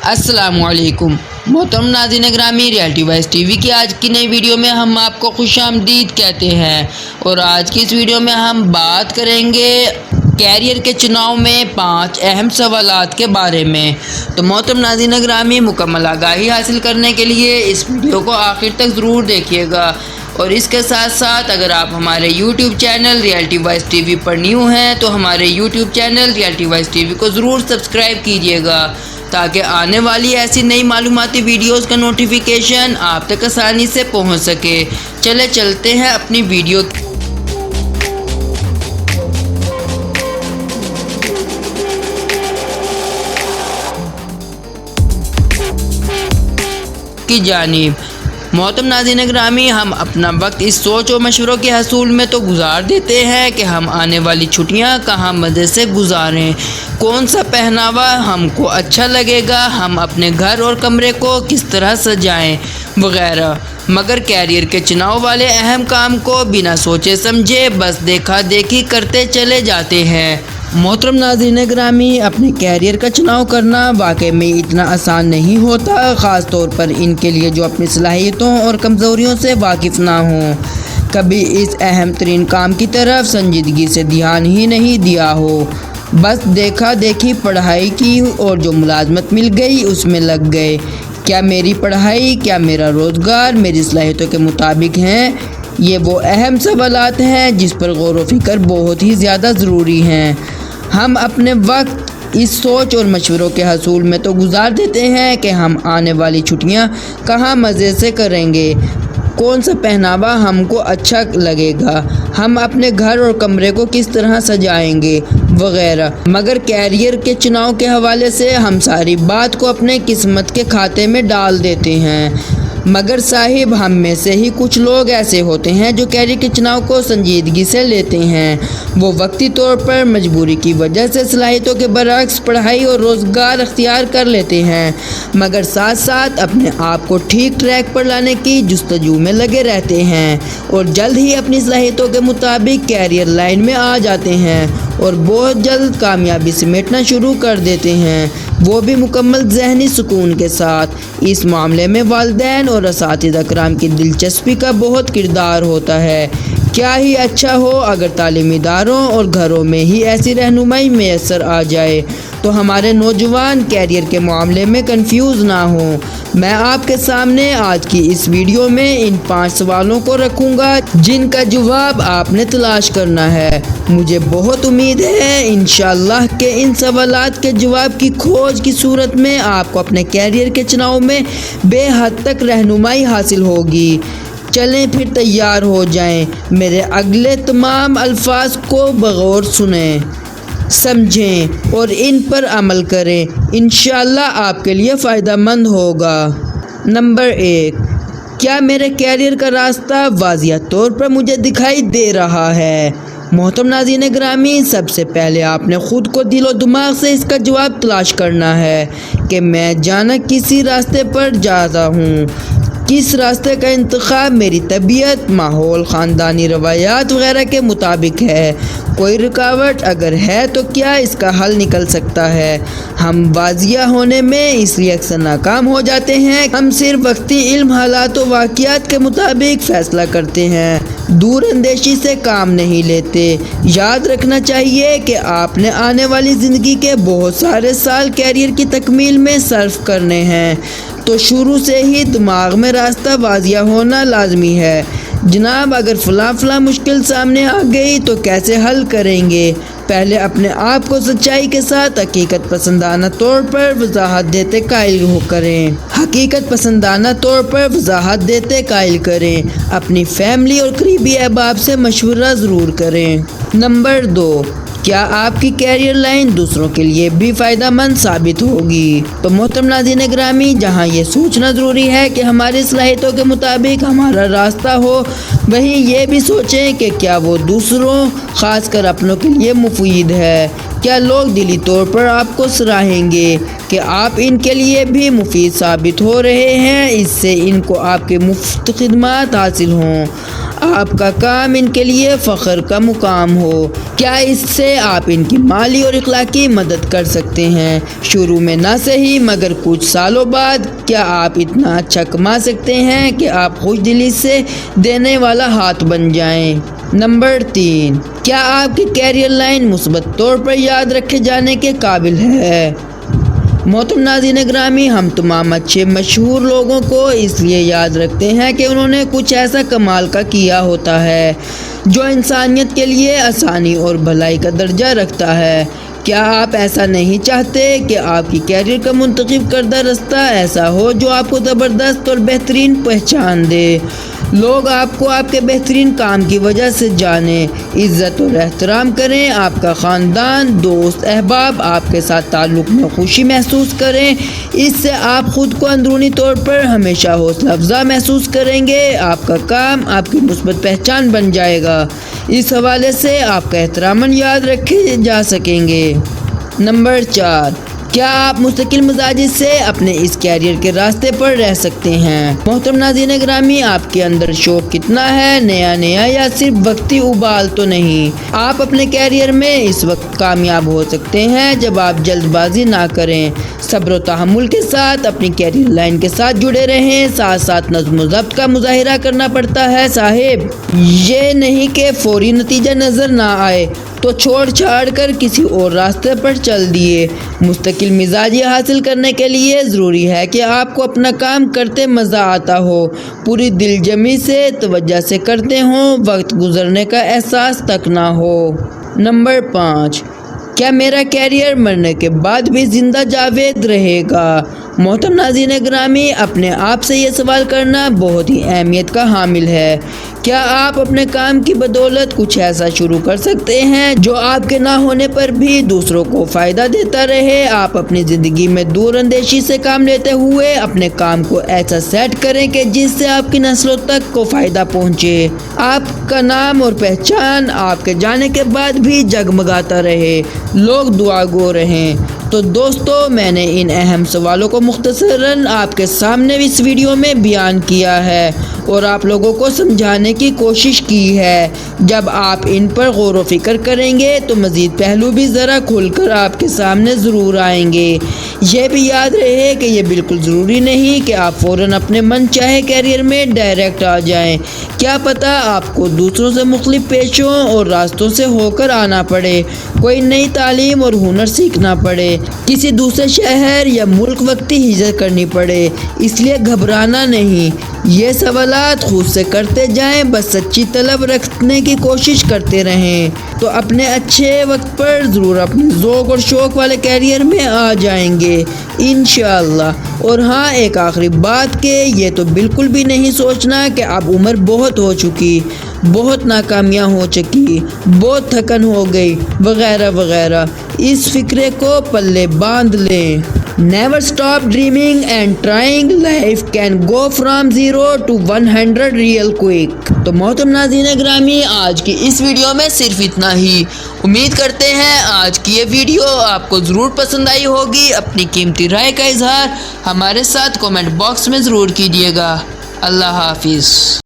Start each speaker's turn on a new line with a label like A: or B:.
A: السلام علیکم محترم ناظرین گرامی، ریئلٹی وائز ٹی وی کی آج کی نئی ویڈیو میں ہم آپ کو خوش آمدید کہتے ہیں اور آج کی اس ویڈیو میں ہم بات کریں گے کیریئر کے چناؤ میں 5 اہم سوالات کے بارے میں۔ تو محترم ناظرین گرامی، مکمل آگاہی حاصل کرنے کے لیے اس ویڈیو کو آخر تک ضرور دیکھیے گا، اور اس کے ساتھ ساتھ اگر آپ ہمارے YouTube channel Reality Wise TV وی پر نیو ہیں تو ہمارے YouTube channel Reality Wise TV وی کو ضرور سبسکرائب کیجیے گا تاکہ آنے والی ایسی نئی معلوماتی ویڈیوز کا نوٹیفیکیشن آپ تک آسانی سے پہنچ سکے۔ چلتے ہیں اپنی ویڈیو کی جانب۔ محترم ناظرین گرامی، ہم اپنا وقت اس سوچ و مشوروں کے حصول میں تو گزار دیتے ہیں کہ ہم آنے والی چھٹیاں کہاں مزے سے گزاریں، کون سا پہناوا ہم کو اچھا لگے گا، ہم اپنے گھر اور کمرے کو کس طرح سجائیں وغیرہ، مگر کیریئر کے چناؤ والے اہم کام کو بنا سوچے سمجھے بس دیکھا دیکھی کرتے چلے جاتے ہیں۔ محترم ناظرین گرامی، اپنے کیریئر کا چناؤ کرنا واقعی میں اتنا آسان نہیں ہوتا، خاص طور پر ان کے لیے جو اپنی صلاحیتوں اور کمزوریوں سے واقف نہ ہوں، کبھی اس اہم ترین کام کی طرف سنجیدگی سے دھیان ہی نہیں دیا ہو، بس دیکھا دیکھی پڑھائی کی اور جو ملازمت مل گئی اس میں لگ گئے۔ کیا میری پڑھائی، کیا میرا روزگار میری صلاحیتوں کے مطابق ہیں؟ یہ وہ اہم سوالات ہیں جس پر غور و فکر بہت ہی زیادہ ضروری ہیں۔ ہم اپنے وقت اس سوچ اور مشوروں کے حصول میں تو گزار دیتے ہیں کہ ہم آنے والی چھٹیاں کہاں مزے سے کریں گے، کون سا پہناوا ہم کو اچھا لگے گا، ہم اپنے گھر اور کمرے کو کس طرح سجائیں گے وغیرہ، مگر کیریئر کے چناؤ کے حوالے سے ہم ساری بات کو اپنے قسمت کے کھاتے میں ڈال دیتے ہیں۔ مگر صاحب، ہم میں سے ہی کچھ لوگ ایسے ہوتے ہیں جو کیریئر کے چناؤ کو سنجیدگی سے لیتے ہیں۔ وہ وقتی طور پر مجبوری کی وجہ سے صلاحیتوں کے برعکس پڑھائی اور روزگار اختیار کر لیتے ہیں، مگر ساتھ ساتھ اپنے آپ کو ٹھیک ٹریک پر لانے کی جستجو میں لگے رہتے ہیں اور جلد ہی اپنی صلاحیتوں کے مطابق کیریئر لائن میں آ جاتے ہیں اور بہت جلد کامیابی سمیٹنا شروع کر دیتے ہیں، وہ بھی مکمل ذہنی سکون کے ساتھ۔ اس معاملے میں والدین اور اساتذہ کرام کی دلچسپی کا بہت کردار ہوتا ہے۔ کیا ہی اچھا ہو اگر تعلیمی اداروں اور گھروں میں ہی ایسی رہنمائی میسر آ جائے تو ہمارے نوجوان کیریئر کے معاملے میں کنفیوز نہ ہوں۔ میں آپ کے سامنے آج کی اس ویڈیو میں ان 5 سوالوں کو رکھوں گا جن کا جواب آپ نے تلاش کرنا ہے۔ مجھے بہت امید ہے انشاءاللہ کہ ان سوالات کے جواب کی کھوج کی صورت میں آپ کو اپنے کیریئر کے چناؤ میں بے حد تک رہنمائی حاصل ہوگی۔ چلیں پھر تیار ہو جائیں، میرے اگلے تمام الفاظ کو بغور سنیں، سمجھیں اور ان پر عمل کریں، انشاءاللہ آپ کے لیے فائدہ مند ہوگا۔ نمبر 1، کیا میرے کیریئر کا راستہ واضح طور پر مجھے دکھائی دے رہا ہے؟ محترم ناظرین گرامی، سب سے پہلے آپ نے خود کو دل و دماغ سے اس کا جواب تلاش کرنا ہے کہ میں جانا کسی راستے پر جا رہا ہوں۔ کس راستے کا انتخاب میری طبیعت، ماحول، خاندانی روایات وغیرہ کے مطابق ہے؟ کوئی رکاوٹ اگر ہے تو کیا اس کا حل نکل سکتا ہے؟ ہم واضح ہونے میں اس لیے اکثر ناکام ہو جاتے ہیں، ہم صرف وقتی علم، حالات و واقعات کے مطابق فیصلہ کرتے ہیں، دور اندیشی سے کام نہیں لیتے۔ یاد رکھنا چاہیے کہ آپ نے آنے والی زندگی کے بہت سارے سال کیریئر کی تکمیل میں صرف کرنے ہیں، تو شروع سے ہی دماغ میں راستہ واضح ہونا لازمی ہے۔ جناب، اگر فلاں مشکل سامنے آ گئی تو کیسے حل کریں گے؟ پہلے اپنے آپ کو سچائی کے ساتھ حقیقت پسندانہ طور پر وضاحت دیتے قائل کریں، اپنی فیملی اور قریبی احباب سے مشورہ ضرور کریں۔ نمبر 2، کیا آپ کی کیریئر لائن دوسروں کے لیے بھی فائدہ مند ثابت ہوگی؟ تو محترم ناظرین گرامی، جہاں یہ سوچنا ضروری ہے کہ ہماری صلاحیتوں کے مطابق ہمارا راستہ ہو، وہیں یہ بھی سوچیں کہ کیا وہ دوسروں، خاص کر اپنوں کے لیے مفید ہے۔ کیا لوگ دلی طور پر آپ کو سراہیں گے کہ آپ ان کے لیے بھی مفید ثابت ہو رہے ہیں، اس سے ان کو آپ کے مفت خدمات حاصل ہوں؟ آپ کا کام ان کے لیے فخر کا مقام ہو؟ کیا اس سے آپ ان کی مالی اور اخلاقی مدد کر سکتے ہیں؟ شروع میں نہ صحیح مگر کچھ سالوں بعد کیا آپ اتنا اچھا کما سکتے ہیں کہ آپ خوش دلی سے دینے والا ہاتھ بن جائیں؟ نمبر 3، کیا آپ کی کیریئر لائن مثبت طور پر یاد رکھے جانے کے قابل ہے؟ محترم ناظرین گرامی، ہم تمام اچھے مشہور لوگوں کو اس لیے یاد رکھتے ہیں کہ انہوں نے کچھ ایسا کمال کا کیا ہوتا ہے جو انسانیت کے لیے آسانی اور بھلائی کا درجہ رکھتا ہے۔ کیا آپ ایسا نہیں چاہتے کہ آپ کی کیریئر کا منتخب کردہ رستہ ایسا ہو جو آپ کو زبردست اور بہترین پہچان دے؟ لوگ آپ کو آپ کے بہترین کام کی وجہ سے جانیں، عزت اور احترام کریں، آپ کا خاندان، دوست، احباب آپ کے ساتھ تعلق میں خوشی محسوس کریں۔ اس سے آپ خود کو اندرونی طور پر ہمیشہ حوصلہ افزا محسوس کریں گے۔ آپ کا کام آپ کی مثبت پہچان بن جائے گا۔ اس حوالے سے آپ کا احترام یاد رکھے جا سکیں گے۔ نمبر 4، کیا آپ مستقل مزاجی سے اپنے اس کیریئر کے راستے پر رہ سکتے ہیں؟ محترم ناظرین گرامی، آپ کے اندر شوق کتنا ہے؟ نیا یا صرف وقتی ابال تو نہیں؟ آپ اپنے کیریئر میں اس وقت کامیاب ہو سکتے ہیں جب آپ جلد بازی نہ کریں، صبر و تحمل کے ساتھ اپنی کیریئر لائن کے ساتھ جڑے رہیں۔ ساتھ نظم و ضبط کا مظاہرہ کرنا پڑتا ہے صاحب، یہ نہیں کہ فوری نتیجہ نظر نہ آئے تو چھوڑ چھاڑ کر کسی اور راستے پر چل دیے۔ مستقل مزاجی حاصل کرنے کے لیے ضروری ہے کہ آپ کو اپنا کام کرتے مزہ آتا ہو، پوری دل جمی سے توجہ سے کرتے ہوں، وقت گزرنے کا احساس تک نہ ہو۔ نمبر 5، کیا میرا کیریئر مرنے کے بعد بھی زندہ جاوید رہے گا؟ محترم ناظرین گرامی، اپنے آپ سے یہ سوال کرنا بہت ہی اہمیت کا حامل ہے۔ کیا آپ اپنے کام کی بدولت کچھ ایسا شروع کر سکتے ہیں جو آپ کے نہ ہونے پر بھی دوسروں کو فائدہ دیتا رہے؟ آپ اپنی زندگی میں دور اندیشی سے کام لیتے ہوئے اپنے کام کو ایسا سیٹ کریں کہ جس سے آپ کی نسلوں تک کو فائدہ پہنچے، آپ کا نام اور پہچان آپ کے جانے کے بعد بھی جگمگاتا رہے، لوگ دعا گو رہیں۔ تو دوستو، میں نے ان اہم سوالوں کو مختصراً آپ کے سامنے اس ویڈیو میں بیان کیا ہے اور آپ لوگوں کو سمجھانے کی کوشش کی ہے۔ جب آپ ان پر غور و فکر کریں گے تو مزید پہلو بھی ذرا کھل کر آپ کے سامنے ضرور آئیں گے۔ یہ بھی یاد رہے کہ یہ بالکل ضروری نہیں کہ آپ فوراً اپنے من چاہے کیریئر میں ڈائریکٹ آ جائیں۔ کیا پتہ آپ کو دوسروں سے مختلف پیشوں اور راستوں سے ہو کر آنا پڑے، کوئی نئی تعلیم اور ہنر سیکھنا پڑے، کسی دوسرے شہر یا ملک وقتی ہجرت کرنی پڑے۔ اس لیے گھبرانا نہیں، یہ سوالات خود سے کرتے جائیں، بس سچی طلب رکھنے کی کوشش کرتے رہیں تو اپنے اچھے وقت پر ضرور اپنے ذوق اور شوق والے کیریئر میں آ جائیں گے انشاءاللہ۔ اور ہاں، ایک آخری بات کہ یہ تو بالکل بھی نہیں سوچنا کہ اب عمر بہت ہو چکی، بہت ناکامیاں ہو چکی، بہت تھکن ہو گئی وغیرہ وغیرہ۔ اس فکرے کو پلے باندھ لیں۔ Never stop dreaming and trying. Life can go from 0 to 100 real quick. تو محترم ناظرین گرامی، آج کی اس ویڈیو میں صرف اتنا ہی۔ امید کرتے ہیں آج کی یہ ویڈیو آپ کو ضرور پسند آئی ہوگی۔ اپنی قیمتی رائے کا اظہار ہمارے ساتھ کومنٹ باکس میں ضرور کیجیے گا۔ اللہ حافظ۔